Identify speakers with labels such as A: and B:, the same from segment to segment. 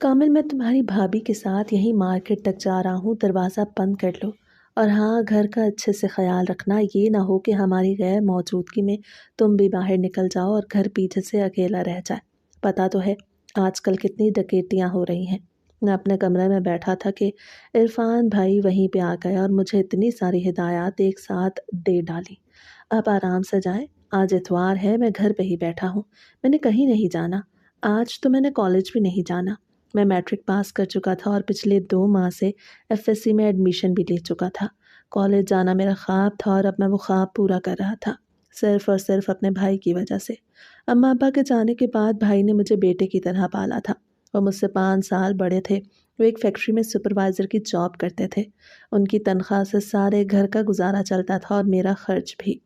A: کامل، میں تمہاری بھابھی کے ساتھ یہیں مارکیٹ تک جا رہا ہوں، دروازہ بند کر لو۔ اور ہاں، گھر کا اچھے سے خیال رکھنا، یہ نہ ہو کہ ہماری غیر موجودگی میں تم بھی باہر نکل جاؤ اور گھر پیچھے سے اکیلا رہ جائے۔ پتہ تو ہے آج کل کتنی ڈکیتیاں ہو رہی ہیں۔ میں اپنے کمرے میں بیٹھا تھا کہ عرفان بھائی وہیں پہ آ گئے اور مجھے اتنی ساری ہدایات ایک ساتھ دے ڈالی۔ آپ آرام سے جائیں، آج اتوار ہے، میں گھر پہ ہی بیٹھا ہوں، میں نے کہیں نہیں جانا۔ آج تو میں نے کالج بھی نہیں جانا۔ میں میٹرک پاس کر چکا تھا اور پچھلے 2 ماہ سے FSC میں ایڈمیشن بھی لے چکا تھا۔ کالج جانا میرا خواب تھا اور اب میں وہ خواب پورا کر رہا تھا، صرف اور صرف اپنے بھائی کی وجہ سے۔ اماں ابا کے جانے کے بعد بھائی نے مجھے بیٹے کی طرح پالا تھا۔ وہ مجھ سے 5 سال بڑے تھے۔ وہ ایک فیکٹری میں سپروائزر کی جاب کرتے تھے۔ ان کی تنخواہ سے سارے گھر کا گزارا چلتا تھا اور میرا خرچ بھی۔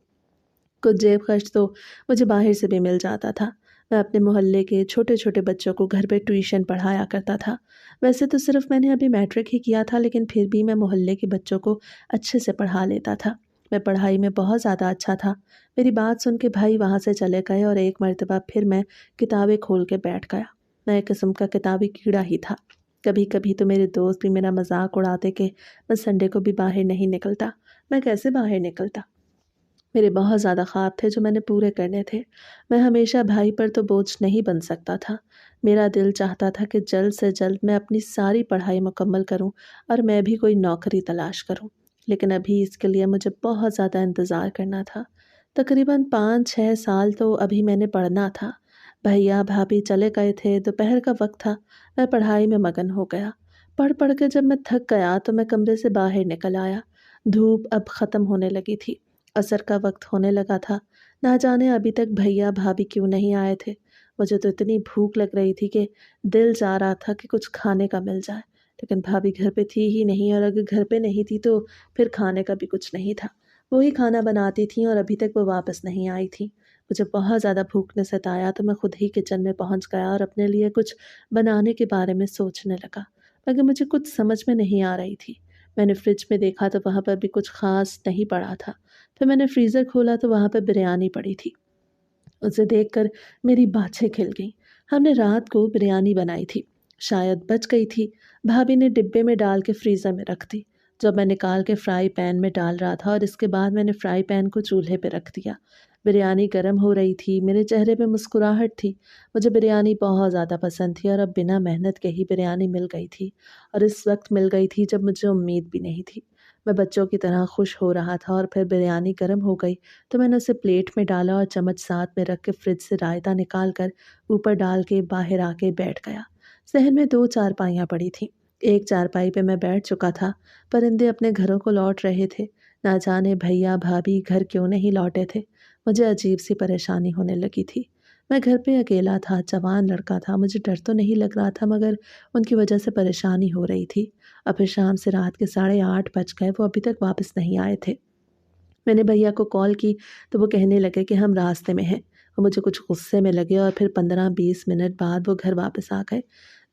A: کچھ جیب خرچ تو مجھے باہر سے بھی مل جاتا تھا۔ میں اپنے محلے کے چھوٹے چھوٹے بچوں کو گھر پہ ٹیوشن پڑھایا کرتا تھا۔ ویسے تو صرف میں نے ابھی میٹرک ہی کیا تھا، لیکن پھر بھی میں محلے کے بچوں کو اچھے سے پڑھا لیتا تھا۔ میں پڑھائی میں بہت زیادہ اچھا تھا۔ میری بات سن کے بھائی وہاں سے چلے گئے اور ایک مرتبہ پھر میں کتابیں کھول کے بیٹھ گیا۔ میں ایک قسم کا کتابی کیڑا ہی تھا۔ کبھی کبھی تو میرے دوست بھی میرا مذاق اڑاتے کہ میں سنڈے کو بھی باہر نہیں نکلتا۔ میں کیسے باہر نکلتا؟ میرے بہت زیادہ خواب تھے جو میں نے پورے کرنے تھے۔ میں ہمیشہ بھائی پر تو بوجھ نہیں بن سکتا تھا۔ میرا دل چاہتا تھا کہ جلد سے جلد میں اپنی ساری پڑھائی مکمل کروں اور میں بھی کوئی نوکری تلاش کروں، لیکن ابھی اس کے لیے مجھے بہت زیادہ انتظار کرنا تھا۔ تقریباً 5-6 سال تو ابھی میں نے پڑھنا تھا۔ بھیا بھابھی چلے گئے تھے، دوپہر کا وقت تھا، میں پڑھائی میں مگن ہو گیا۔ پڑھ پڑھ کے جب میں تھک گیا تو میں کمرے سے باہر نکل آیا۔ دھوپ اب ختم ہونے لگی تھی، عصر کا وقت ہونے لگا تھا۔ نہ جانے ابھی تک بھیا بھابھی کیوں نہیں آئے تھے۔ مجھے تو اتنی بھوک لگ رہی تھی کہ دل چاہ رہا تھا کہ کچھ کھانے کا مل جائے، لیکن بھابھی گھر پہ تھی ہی نہیں، اور اگر گھر پہ نہیں تھی تو پھر کھانے کا بھی کچھ نہیں تھا۔ وہی کھانا بناتی تھیں اور ابھی تک وہ واپس نہیں آئی تھی۔ مجھے بہت زیادہ بھوک نے ستایا تو میں خود ہی کچن میں پہنچ گیا اور اپنے لیے کچھ بنانے کے بارے میں سوچنے لگا، مگر مجھے کچھ سمجھ میں نہیں آ رہی تھی۔ میں نے فریج میں دیکھا تو وہاں پر بھی کچھ خاص نہیں پڑا تھا۔ پھر میں نے فریزر کھولا تو وہاں پہ بریانی پڑی تھی۔ اسے دیکھ کر میری باچھیں کھل گئیں۔ ہم نے رات کو بریانی بنائی تھی، شاید بچ گئی تھی۔ بھابھی نے ڈبے میں ڈال کے فریزر میں رکھ دی۔ جب میں نکال کے فرائی پین میں ڈال رہا تھا اور اس کے بعد میں نے فرائی پین کو چولہے پہ رکھ دیا۔ بریانی گرم ہو رہی تھی، میرے چہرے پہ مسکراہٹ تھی۔ مجھے بریانی بہت زیادہ پسند تھی اور اب بنا محنت کے ہی بریانی مل گئی تھی، اور اس وقت مل گئی تھی جب مجھے امید بھی نہیں تھی۔ میں بچوں کی طرح خوش ہو رہا تھا، اور پھر بریانی گرم ہو گئی تو میں نے اسے پلیٹ میں ڈالا اور چمچ ساتھ میں رکھ کے فریج سے رائتہ نکال کر اوپر ڈال کے باہر آ کے بیٹھ گیا۔ صحن میں 2 چارپائیاں پڑی تھیں۔ ایک چارپائی پہ میں بیٹھ چکا تھا۔ پرندے اپنے گھروں کو لوٹ رہے تھے۔ نہ جانے بھیا بھابھی گھر کیوں نہیں لوٹے تھے۔ مجھے عجیب سی پریشانی ہونے لگی تھی۔ میں گھر پہ اکیلا تھا، جوان لڑکا تھا، مجھے ڈر تو نہیں لگ رہا تھا، مگر ان کی وجہ سے پریشانی ہو رہی تھی۔ اور پھر شام سے رات کے 8:30 بج گئے، وہ ابھی تک واپس نہیں آئے تھے۔ میں نے بھیا کو کال کی تو وہ کہنے لگے کہ ہم راستے میں ہیں۔ وہ مجھے کچھ غصے میں لگے اور پھر 15-20 منٹ بعد وہ گھر واپس آ گئے۔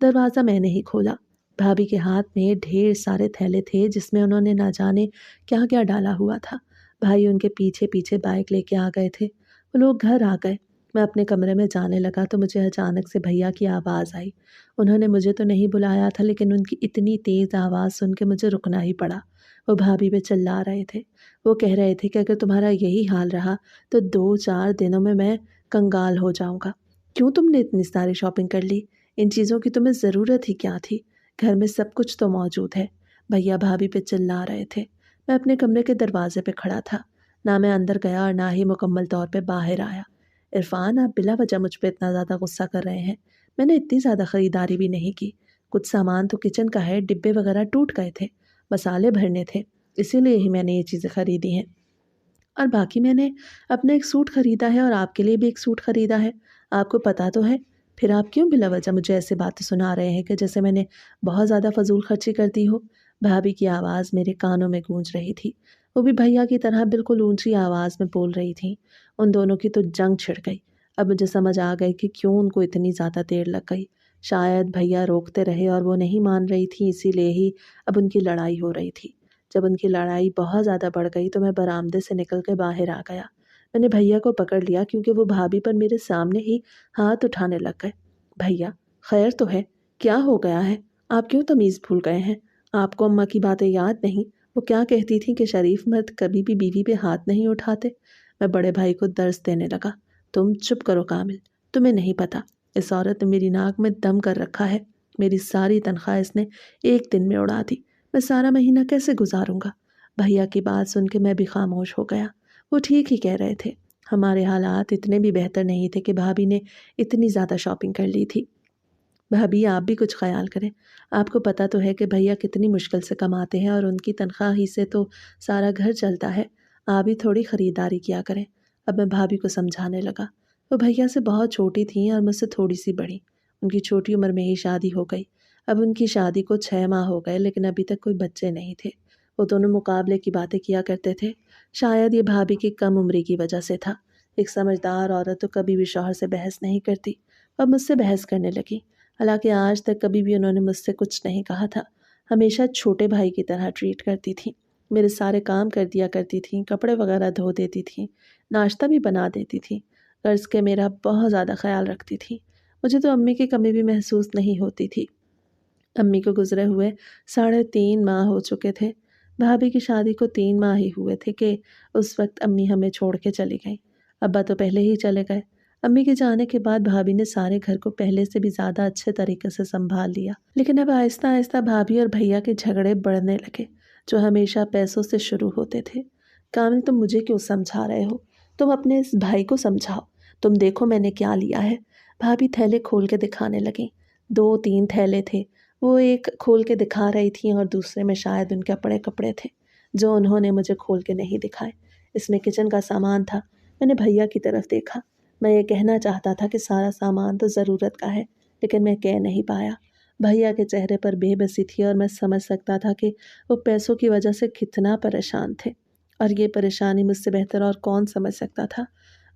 A: دروازہ میں نے ہی کھولا۔ بھابھی کے ہاتھ میں ڈھیر سارے تھیلے تھے جس میں انہوں نے نہ جانے کیا کیا ڈالا ہوا تھا۔ بھائی ان کے پیچھے پیچھے بائک لے کے آ گئے تھے۔ وہ لوگ گھر آ گئے۔ میں اپنے کمرے میں جانے لگا تو مجھے اچانک سے بھیا کی آواز آئی۔ انہوں نے مجھے تو نہیں بلایا تھا، لیکن ان کی اتنی تیز آواز سن کے مجھے رکنا ہی پڑا۔ وہ بھابھی پہ چلا رہے تھے۔ وہ کہہ رہے تھے کہ اگر تمہارا یہی حال رہا تو 2-4 دنوں میں کنگال ہو جاؤں گا۔ کیوں تم نے اتنی ساری شاپنگ کر لی؟ ان چیزوں کی تمہیں ضرورت ہی کیا تھی؟ گھر میں سب کچھ تو موجود ہے۔ بھیا بھابھی پہ چلا رہے تھے۔ میں اپنے کمرے کے دروازے پہ کھڑا تھا۔ نہ میں اندر گیا اور نہ ہی مکمل طور پہ باہر آیا۔ عرفان، آپ بلا وجہ مجھ پہ اتنا زیادہ غصہ کر رہے ہیں۔ میں نے اتنی زیادہ خریداری بھی نہیں کی۔ کچھ سامان تو کچن کا ہے، ڈبے وغیرہ ٹوٹ گئے تھے، مسالے بھرنے تھے، اسی لیے ہی میں نے یہ چیزیں خریدی ہیں۔ اور باقی میں نے اپنا ایک سوٹ خریدا ہے اور آپ کے لیے بھی ایک سوٹ خریدا ہے، آپ کو پتہ تو ہے۔ پھر آپ کیوں بلا وجہ مجھے ایسے باتیں سنا رہے ہیں کہ جیسے میں نے بہت زیادہ فضول خرچی کر دی ہو؟ بھابھی کی آواز میرے کانوں میں گونج رہی تھی۔ وہ بھی بھیا کی طرح بالکل اونچی آواز میں بول رہی تھیں۔ ان دونوں کی تو جنگ چھڑ گئی۔ اب مجھے سمجھ آ گئی کہ کیوں ان کو اتنی زیادہ دیر لگ گئی۔ شاید بھیا روکتے رہے اور وہ نہیں مان رہی تھی، اسی لیے ہی اب ان کی لڑائی ہو رہی تھی۔ جب ان کی لڑائی بہت زیادہ بڑھ گئی تو میں برآمدے سے نکل کے باہر آ گیا۔ میں نے بھیا کو پکڑ لیا کیونکہ وہ بھابھی پر میرے سامنے ہی ہاتھ اٹھانے لگ گئے۔ بھیا، خیر تو ہے؟ کیا ہو گیا ہے؟ آپ کیوں تمیز بھول گئے ہیں؟ آپ کو اماں کی باتیں یاد نہیں؟ وہ کیا کہتی تھیں کہ شریف مرد کبھی بھی بیوی پہ ہاتھ نہیں اٹھاتے؟ میں بڑے بھائی کو درس دینے لگا۔ تم چپ کرو کامل، تمہیں نہیں پتا، اس عورت نے میری ناک میں دم کر رکھا ہے۔ میری ساری تنخواہ اس نے ایک دن میں اڑا دی، میں سارا مہینہ کیسے گزاروں گا؟ بھیا کی بات سن کے میں بھی خاموش ہو گیا۔ وہ ٹھیک ہی کہہ رہے تھے، ہمارے حالات اتنے بھی بہتر نہیں تھے کہ بھابھی نے اتنی زیادہ شاپنگ کر لی تھی۔ بھابھی آپ بھی کچھ خیال کریں، آپ کو پتہ تو ہے کہ بھیا کتنی مشکل سے کماتے ہیں اور ان کی تنخواہ ہی سے تو سارا گھر چلتا ہے۔ آپ بھی تھوڑی خریداری کیا کریں۔ اب میں بھابھی کو سمجھانے لگا۔ وہ بھیا سے بہت چھوٹی تھیں اور مجھ سے تھوڑی سی بڑی۔ ان کی چھوٹی عمر میں ہی شادی ہو گئی۔ اب ان کی شادی کو 6 ماہ ہو گئے لیکن ابھی تک کوئی بچے نہیں تھے۔ وہ دونوں مقابلے کی باتیں کیا کرتے تھے۔ شاید یہ بھابھی کی کم عمری کی وجہ سے تھا۔ ایک سمجھدار عورت تو کبھی بھی شوہر سے بحث نہیں کرتی، اب مجھ سے بحث کرنے لگی۔ حالانکہ آج تک کبھی بھی انہوں نے مجھ سے کچھ نہیں کہا تھا، ہمیشہ چھوٹے بھائی کی طرح ٹریٹ کرتی تھیں۔ میرے سارے کام کر دیا کرتی تھیں، کپڑے وغیرہ دھو دیتی تھیں، ناشتہ بھی بنا دیتی تھیں، غرض کہ میرا بہت زیادہ خیال رکھتی تھیں۔ مجھے تو امی کی کمی بھی محسوس نہیں ہوتی تھی۔ امی کو گزرے ہوئے 3.5 ماہ ہو چکے تھے۔ بھابھی کی شادی کو 3 ماہ ہی ہوئے تھے کہ اس وقت امی ہمیں چھوڑ کے چلی گئیں۔ ابا تو پہلے ہی چلے گئے۔ امی کے جانے کے بعد بھابھی نے سارے گھر کو پہلے سے بھی زیادہ اچھے طریقے سے سنبھال لیا، لیکن اب آہستہ آہستہ بھابھی اور بھیا کے جھگڑے بڑھنے لگے جو ہمیشہ پیسوں سے شروع ہوتے تھے۔ کامل، تم مجھے کیوں سمجھا رہے ہو؟ تم اپنے اس بھائی کو سمجھاؤ۔ تم دیکھو میں نے کیا لیا ہے۔ بھابھی تھیلے کھول کے دکھانے لگیں۔ 2-3 تھیلے تھے، وہ ایک کھول کے دکھا رہی تھیں اور دوسرے میں شاید ان کے اپنے کپڑے تھے جو انہوں نے مجھے کھول کے نہیں دکھائے۔ اس میں کچن کا سامان تھا۔ میں نے بھیا کی طرف دیکھا۔ میں یہ کہنا چاہتا تھا کہ سارا سامان تو ضرورت کا ہے، لیکن میں کہہ نہیں پایا۔ بھیا کے چہرے پر بے بسی تھی اور میں سمجھ سکتا تھا کہ وہ پیسوں کی وجہ سے کتنا پریشان تھے، اور یہ پریشانی مجھ سے بہتر اور کون سمجھ سکتا تھا۔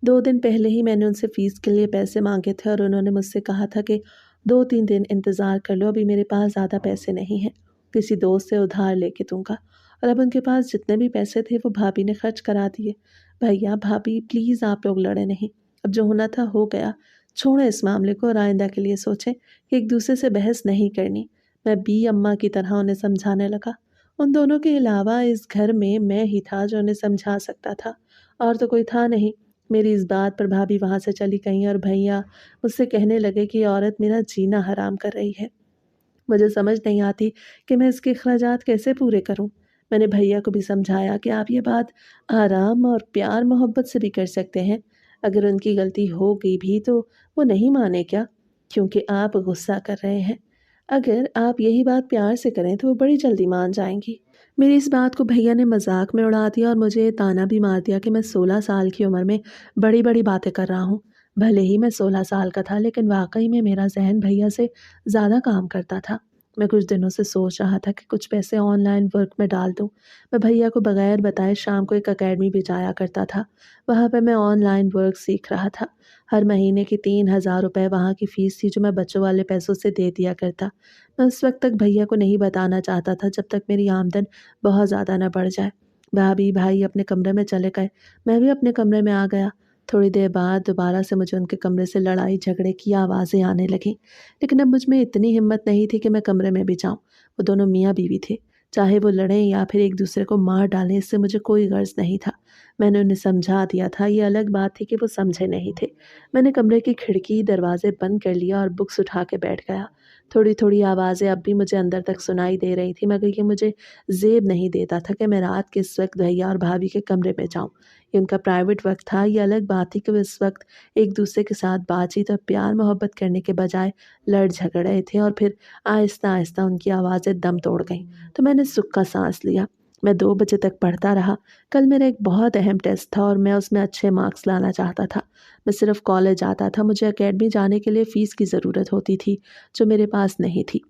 A: 2 دن پہلے ہی میں نے ان سے فیس کے لیے پیسے مانگے تھے اور انہوں نے مجھ سے کہا تھا کہ 2-3 دن انتظار کر لو، ابھی میرے پاس زیادہ پیسے نہیں ہیں، کسی دوست سے ادھار لے کے دوں گا۔ اور اب ان کے پاس جتنے بھی پیسے تھے وہ بھابھی نے خرچ کرا دیے۔ بھیا بھابھی پلیز آپ لوگ لڑے نہیں، اب جو ہونا تھا ہو گیا، چھوڑیں اس معاملے کو اور آئندہ کے لیے سوچیں کہ ایک دوسرے سے بحث نہیں کرنی۔ میں بھی اماں کی طرح انہیں سمجھانے لگا۔ ان دونوں کے علاوہ اس گھر میں ہی تھا جو انہیں سمجھا سکتا تھا، اور تو کوئی تھا نہیں۔ میری اس بات پر بھابھی وہاں سے چلی گئیں اور بھیا مجھ سے کہنے لگے کہ یہ عورت میرا جینا حرام کر رہی ہے۔ مجھے سمجھ نہیں آتی کہ میں اس کے اخراجات کیسے پورے کروں۔ میں نے بھیا کو بھی سمجھایا کہ آپ یہ بات آرام اور پیار محبت سے بھی کر سکتے ہیں۔ اگر ان کی غلطی ہو گئی بھی تو وہ نہیں مانے کیا؟ کیونکہ آپ غصہ کر رہے ہیں۔ اگر آپ یہی بات پیار سے کریں تو وہ بڑی جلدی مان جائیں گی۔ میری اس بات کو بھیا نے مذاق میں اڑا دیا اور مجھے تانا بھی مار دیا کہ میں 16 سال کی عمر میں بڑی بڑی باتیں کر رہا ہوں۔ بھلے ہی میں 16 سال کا تھا لیکن واقعی میں میرا ذہن بھیا سے زیادہ کام کرتا تھا۔ میں کچھ دنوں سے سوچ رہا تھا کہ کچھ پیسے آن لائن ورک میں ڈال دوں۔ میں بھیا کو بغیر بتائے شام کو ایک اکیڈمی بھی جایا کرتا تھا۔ وہاں پہ میں آن لائن ورک سیکھ رہا تھا۔ ہر مہینے کی 3,000 روپے وہاں کی فیس تھی جو میں بچوں والے پیسوں سے دے دیا کرتا۔ میں اس وقت تک بھیا کو نہیں بتانا چاہتا تھا جب تک میری آمدن بہت زیادہ نہ بڑھ جائے۔ بھابھی بھائی اپنے کمرے میں چلے گئے، میں بھی اپنے کمرے میں آ گیا۔ تھوڑی دیر بعد دوبارہ سے مجھے ان کے کمرے سے لڑائی جھگڑے کی آوازیں آنے لگیں، لیکن اب مجھ میں اتنی ہمت نہیں تھی کہ میں کمرے میں بھی جاؤں۔ وہ دونوں میاں بیوی تھے، چاہے وہ لڑیں یا پھر ایک دوسرے کو مار ڈالیں، اس سے مجھے کوئی غرض نہیں تھا۔ میں نے انہیں سمجھا دیا تھا، یہ الگ بات تھی کہ وہ سمجھے نہیں تھے۔ میں نے کمرے کی کھڑکی دروازے بند کر لیا اور بکس اٹھا کے بیٹھ گیا۔ تھوڑی تھوڑی آوازیں اب بھی مجھے اندر تک سنائی دے رہی تھی، مگر یہ مجھے زیب نہیں دیتا تھا کہ میں رات کے اس وقت بھیا اور بھابھی کے کمرے میں جاؤں۔ یہ ان کا پرائیویٹ وقت تھا۔ یہ الگ بات تھی کہ وہ اس وقت ایک دوسرے کے ساتھ بات چیت اور پیار محبت کرنے کے بجائے لڑ جھگڑ رہے تھے، اور پھر آہستہ آہستہ ان کی آوازیں دم توڑ گئیں تو میں نے سکھ کا سانس لیا۔ میں 2 بجے تک پڑھتا رہا۔ کل میرا ایک بہت اہم ٹیسٹ تھا اور میں اس میں اچھے مارکس لانا چاہتا تھا۔ میں صرف کالج آتا تھا، مجھے اکیڈمی جانے کے لیے فیس کی ضرورت ہوتی تھی جو میرے پاس نہیں تھی،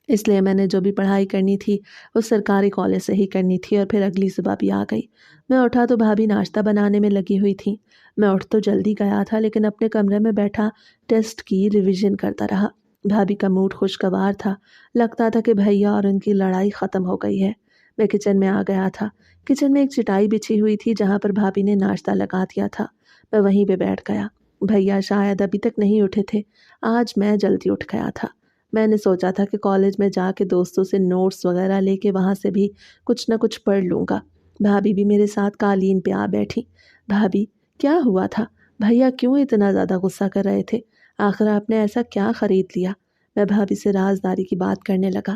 A: اس لیے میں نے جو بھی پڑھائی کرنی تھی وہ سرکاری کالج سے ہی کرنی تھی۔ اور پھر اگلی صبح بھی آ گئی۔ میں اٹھا تو بھابھی ناشتہ بنانے میں لگی ہوئی تھی۔ میں اٹھ تو جلدی گیا تھا لیکن اپنے کمرے میں بیٹھا ٹیسٹ کی ریویژن کرتا رہا۔ بھابھی کا موڈ خوشگوار تھا، لگتا تھا کہ بھیا اور ان کی لڑائی ختم ہو گئی ہے۔ میں کچن میں آ گیا تھا۔ کچن میں ایک چٹائی بچھی ہوئی تھی جہاں پر بھابھی نے ناشتہ لگا دیا تھا۔ میں وہیں پہ بیٹھ گیا۔ بھیا شاید ابھی تک نہیں اٹھے تھے، آج میں جلدی اٹھ گیا تھا۔ میں نے سوچا تھا کہ کالج میں جا کے دوستوں سے نوٹس وغیرہ لے کے وہاں سے بھی کچھ نہ کچھ پڑھ لوں گا۔ بھابھی بھی میرے ساتھ قالین پہ آ بیٹھی۔ بھابھی، کیا ہوا تھا؟ بھیا کیوں اتنا زیادہ غصہ کر رہے تھے؟ آخر آپ نے ایسا کیا خرید لیا؟ میں بھابھی سے رازداری کی بات کرنے لگا۔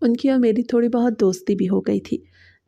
A: ان کی اور میری تھوڑی بہت دوستی بھی ہو گئی تھی۔